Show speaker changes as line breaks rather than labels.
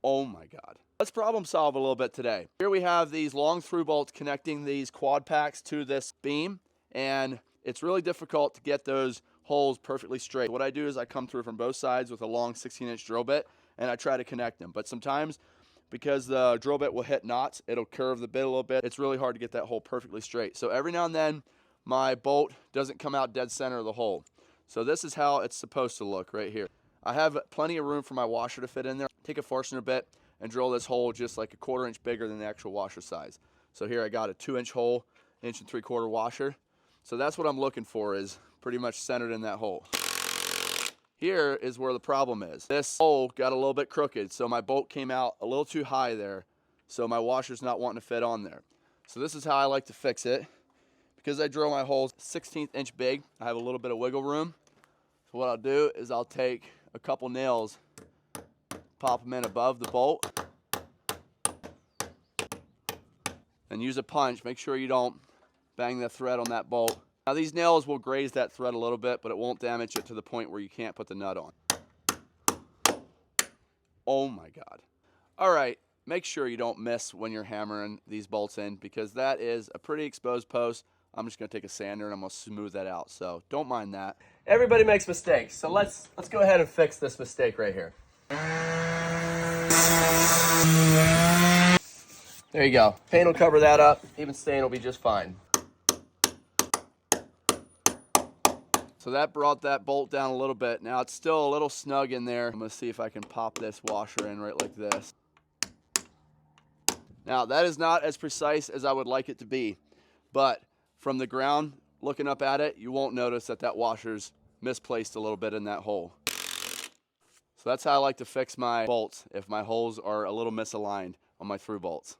Oh my God. Let's problem solve a little bit today. Here we have these long through bolts connecting these quad packs to this beam, and it's really difficult to get those holes perfectly straight. What I do is I come through from both sides with a long 16-inch drill bit, and I try to connect them. But sometimes, because the drill bit will hit knots, it'll curve the bit a little bit. It's really hard to get that hole perfectly straight. So every now and then, my bolt doesn't come out dead center of the hole. So this is how it's supposed to look right here. I have plenty of room for my washer to fit in there. Take a Forstner bit and drill this hole just like a 1/4 inch bigger than the actual washer size. So here I got a 2-inch hole, 1 3/4 washer. So that's what I'm looking for, is pretty much centered in that hole. Here is where the problem is. This hole got a little bit crooked, so my bolt came out a little too high there, so my washer's not wanting to fit on there. So this is how I like to fix it. Because I drill my holes 1/16 inch big, I have a little bit of wiggle room. So what I'll do is I'll take a couple nails, pop them in above the bolt, and use a punch. Make sure you don't bang the thread on that bolt. Now these nails will graze that thread a little bit, but it won't damage it to the point where you can't put the nut on. Oh my God. All right, make sure you don't miss when you're hammering these bolts in, because that is a pretty exposed post. I'm just gonna take a sander and I'm gonna smooth that out, so don't mind that. Everybody makes mistakes, so let's go ahead and fix this mistake right here. There you go. Paint will cover that up. Even stain will be just fine. So that brought that bolt down a little bit. Now it's still a little snug in there. I'm gonna see if I can pop this washer in right like this. Now that is not as precise as I would like it to be, but from the ground, looking up at it, you won't notice that that washer's misplaced a little bit in that hole. So that's how I like to fix my bolts if my holes are a little misaligned on my through bolts.